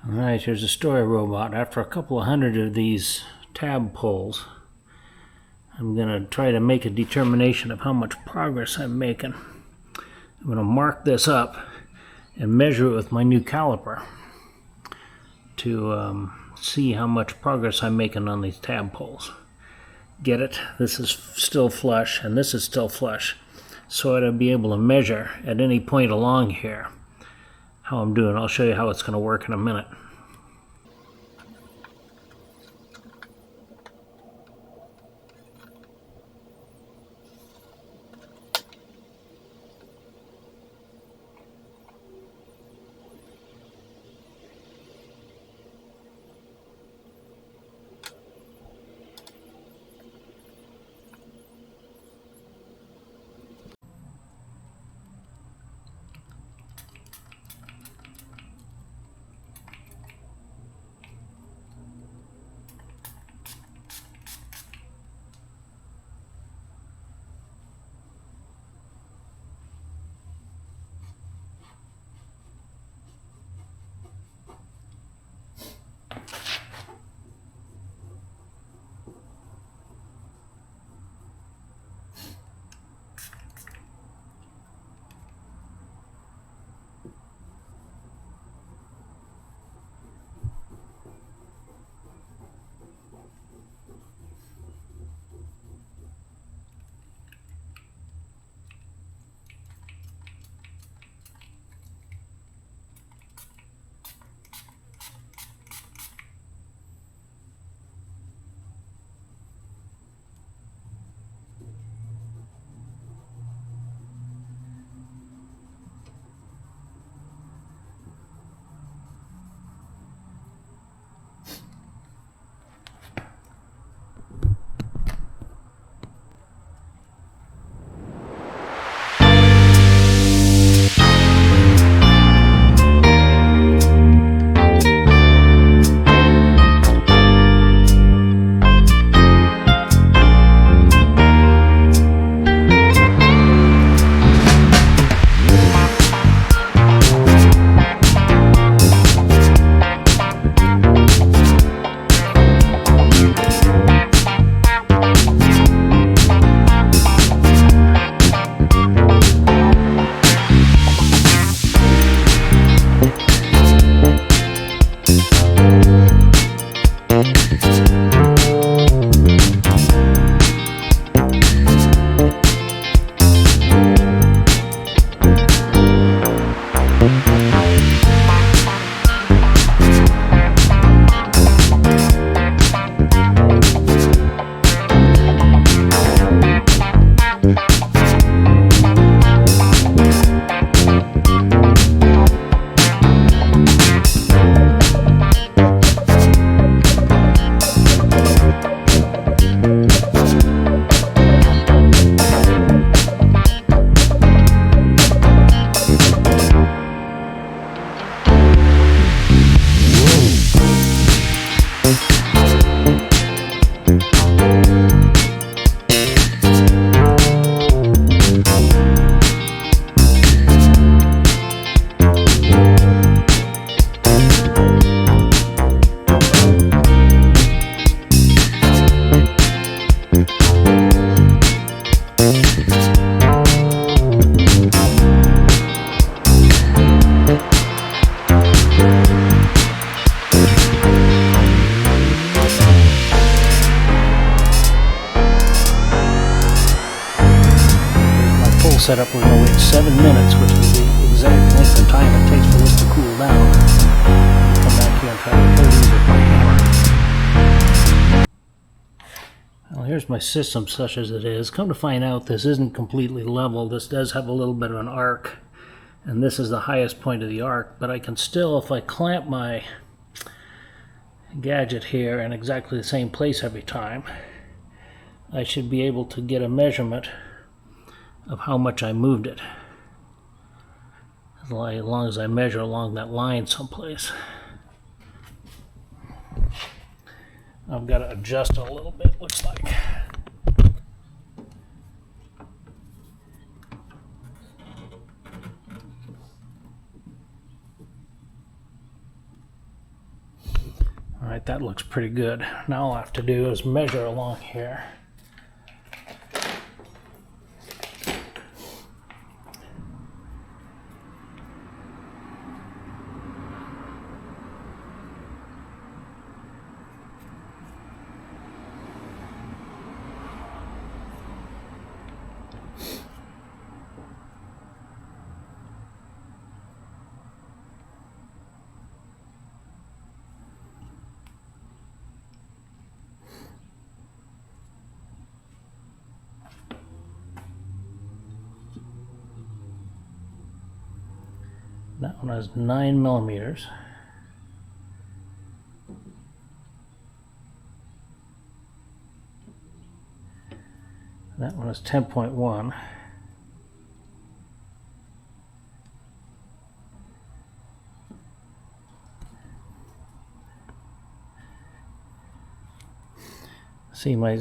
Alright, here's a story robot. After a couple of hundred of these tab pulls, I'm going to try to make a determination of how much progress I'm making. I'm going to mark this up and measure it with my new caliper to see how much progress I'm making on these tab pulls. Get it? This is still flush and this is still flush. So I'd be able to measure at any point along here how I'm doing. I'll show you how it's going to work in a minute. Setup, we're going to wait 7 minutes, which is the exact length of time it takes for this to cool down. Come back here and try to pull these with my hammer. Well, here's my system such as it is. Come to find out, this isn't completely level. This does have a little bit of an arc, and this is the highest point of the arc, but I can still, if I clamp my gadget here in exactly the same place every time, I should be able to get a measurement of how much I moved it, as long as I measure along that line someplace. I've got to adjust it a little bit, looks like. Alright, that looks pretty good. Now all I have to do is measure along here. That one has 9 millimeters. That one is 10.1. See my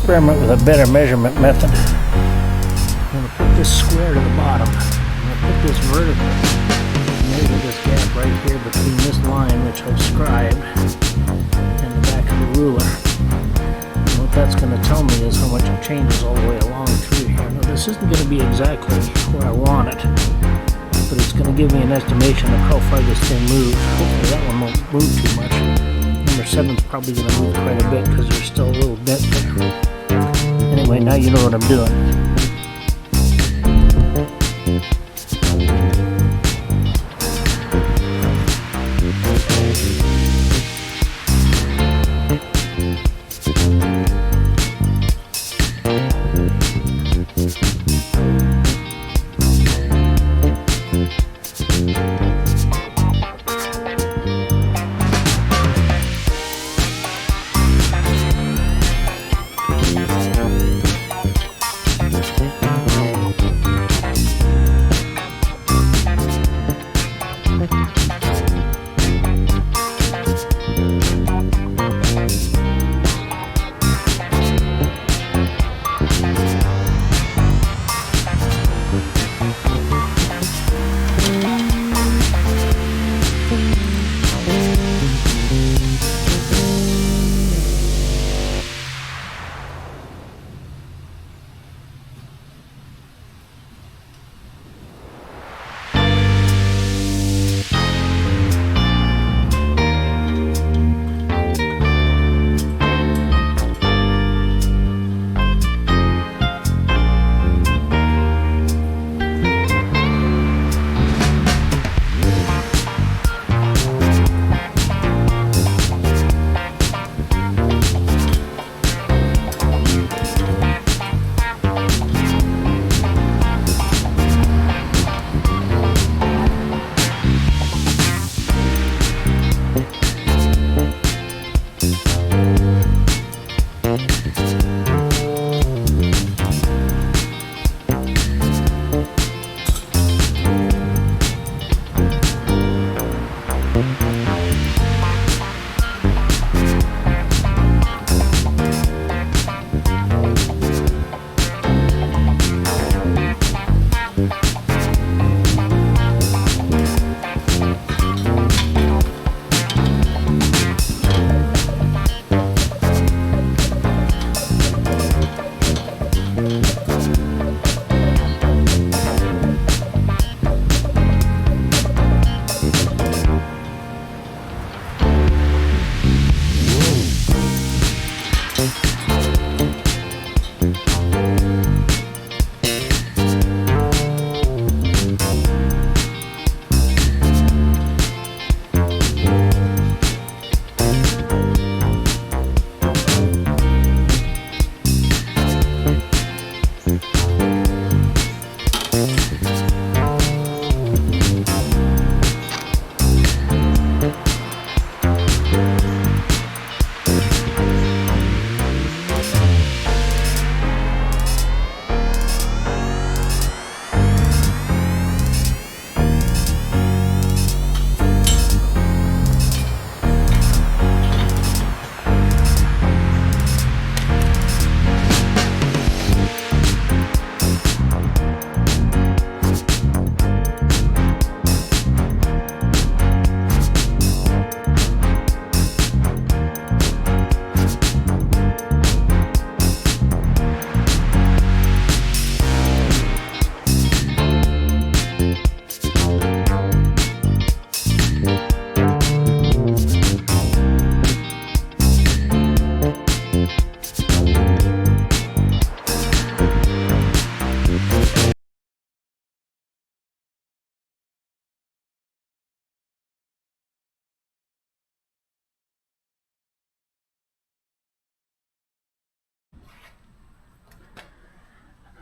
experiment with a better measurement method. I'm going to put this square to the bottom. I'm going to put this vertical. Measure this gap right here between this line, which I've scribed, and the back of the ruler. And what that's going to tell me is how much it changes all the way along through here. Now this isn't going to be exactly where I want it, but it's going to give me an estimation of how far this thing moves. Hopefully that one won't move too much. Number 7 is probably going to move quite a bit because there's still a little dent there. Anyway, now you know what I'm doing.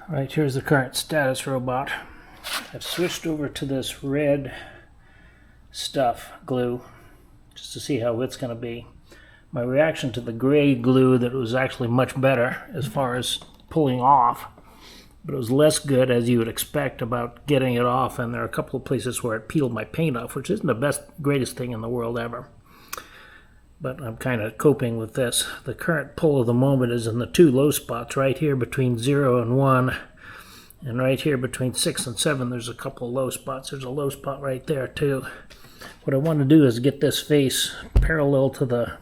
Alright, here's the current status, robot. I've switched over to this red stuff, glue, just to see how it's going to be. My reaction to the gray glue, that was actually much better as far as pulling off, but it was less good, as you would expect, about getting it off, and there are a couple of places where it peeled my paint off, which isn't the greatest thing in the world ever. But I'm kind of coping with this. The current pull of the moment is in the two low spots, right here between 0 and 1, and right here between 6 and 7 there's a couple of low spots. There's a low spot right there too. What I want to do is get this face parallel to the,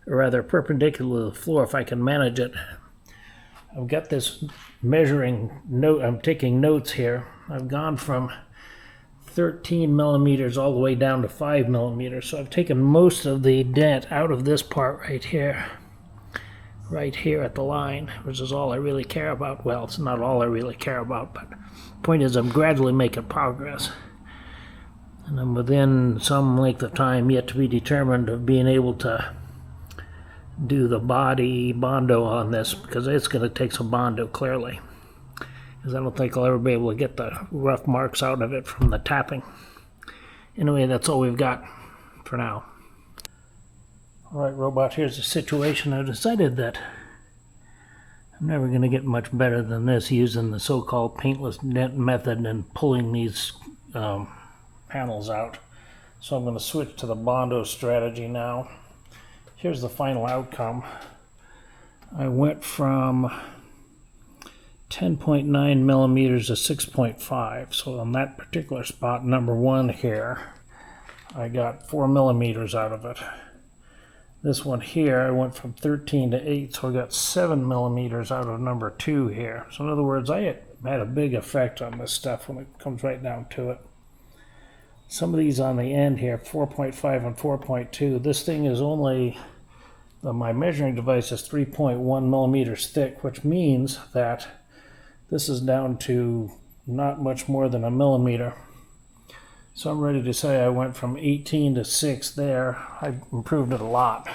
or rather perpendicular to the floor if I can manage it. I've got this measuring note, I'm taking notes here. I've gone from 13 millimeters all the way down to 5 millimeters. So I've taken most of the dent out of this part right here at the line, which is all I really care about. Well, it's not all I really care about, but the point is I'm gradually making progress. And I'm within some length of time, yet to be determined, of being able to do the body Bondo on this, because it's going to take some Bondo, clearly. Because I don't think I'll ever be able to get the rough marks out of it from the tapping. Anyway, that's all we've got for now. Alright, robot, here's the situation. I've decided that I'm never going to get much better than this using the so-called paintless dent method and pulling these panels out. So I'm going to switch to the Bondo strategy now. Here's the final outcome. I went from 10.9 millimeters to 6.5. So on that particular spot, number 1 here, I got 4 millimeters out of it. This one here, I went from 13 to 8, so I got 7 millimeters out of number 2 here. So in other words, I had a big effect on this stuff when it comes right down to it. Some of these on the end here, 4.5 and 4.2, this thing is only, my measuring device is 3.1 millimeters thick, which means that this is down to not much more than a millimeter. So I'm ready to say I went from 18 to 6 there. I improved it a lot.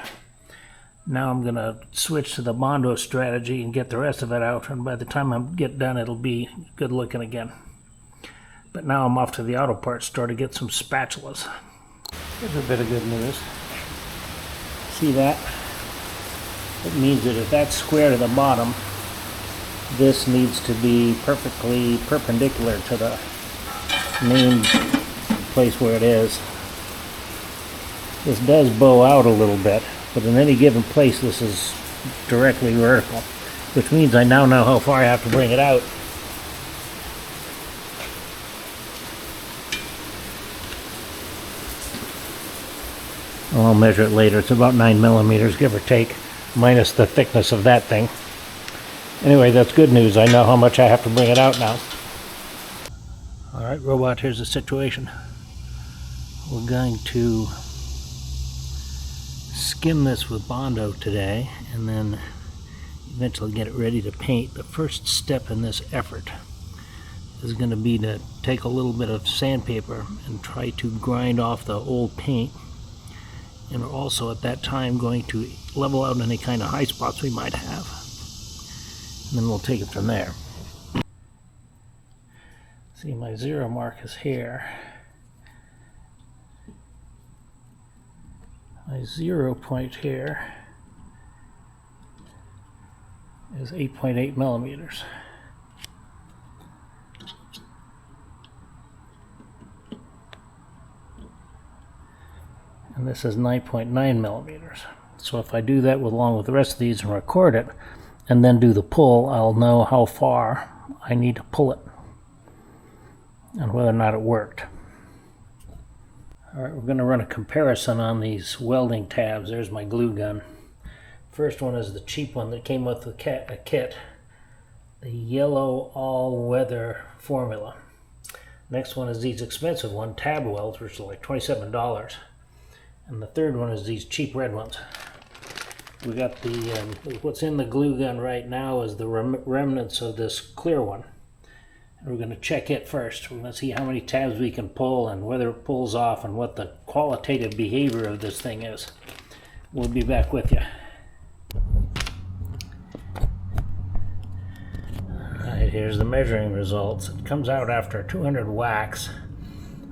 Now I'm going to switch to the Bondo strategy and get the rest of it out, and by the time I get done it'll be good looking again. But now I'm off to the auto parts store to get some spatulas. Here's a bit of good news. See that? It means that if that's square to the bottom, this needs to be perfectly perpendicular to the main place where it is. This does bow out a little bit, but in any given place this is directly vertical, which means I now know how far I have to bring it out. I'll measure it later. It's about 9 millimeters, give or take, minus the thickness of that thing. Anyway, that's good news. I know how much I have to bring it out now. Alright, robot, here's the situation. We're going to skim this with Bondo today and then eventually get it ready to paint. The first step in this effort is going to be to take a little bit of sandpaper and try to grind off the old paint. And we're also at that time going to level out any kind of high spots we might have. And then we'll take it from there. See, my 0 mark is here. My 0 point here is 8.8 millimeters. And this is 9.9 millimeters. So if I do that along with the rest of these and record it, and then do the pull, I'll know how far I need to pull it and whether or not it worked. Alright, we're going to run a comparison on these welding tabs. There's my glue gun. First one is the cheap one that came with the kit, the yellow all-weather formula. Next one is these expensive one, tab welds, which are like $27. And the third one is these cheap red ones. We got the, what's in the glue gun right now is the remnants of this clear one. And we're going to check it first. We're going to see how many tabs we can pull and whether it pulls off and what the qualitative behavior of this thing is. We'll be back with you. Alright, here's the measuring results. It comes out after 200 whacks.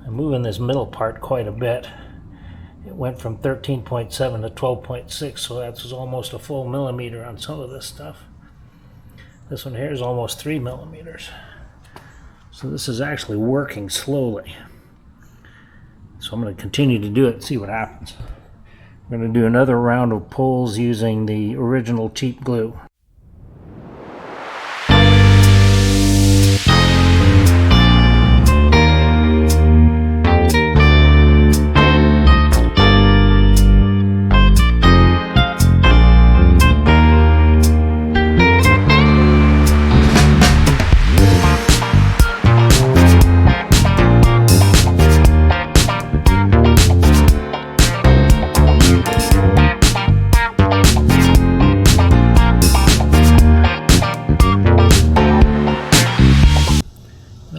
I'm moving this middle part quite a bit. It went from 13.7 to 12.6, so that's almost a full millimeter on some of this stuff. This one here is almost 3 millimeters. So this is actually working slowly. So I'm going to continue to do it and see what happens. I'm going to do another round of pulls using the original cheap glue.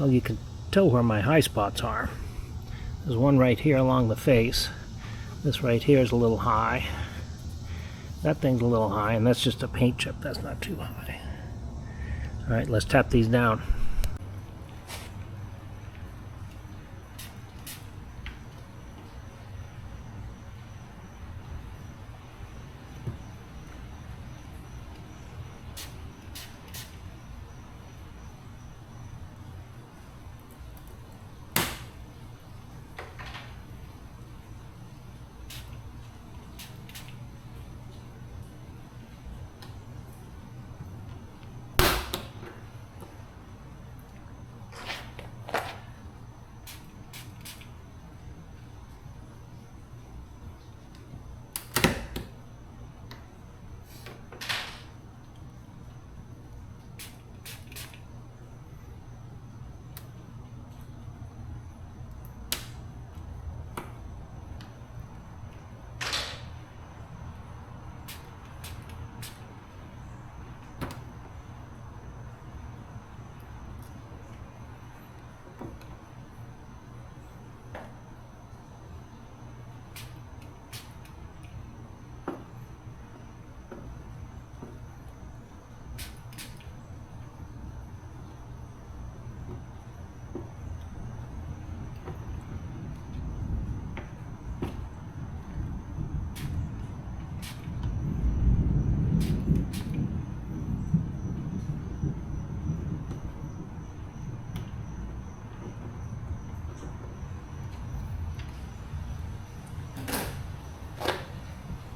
Well, you can tell where my high spots are. There's one right here along the face. This right here is a little high. That thing's a little high, and that's just a paint chip. That's not too high. All right, let's tap these down.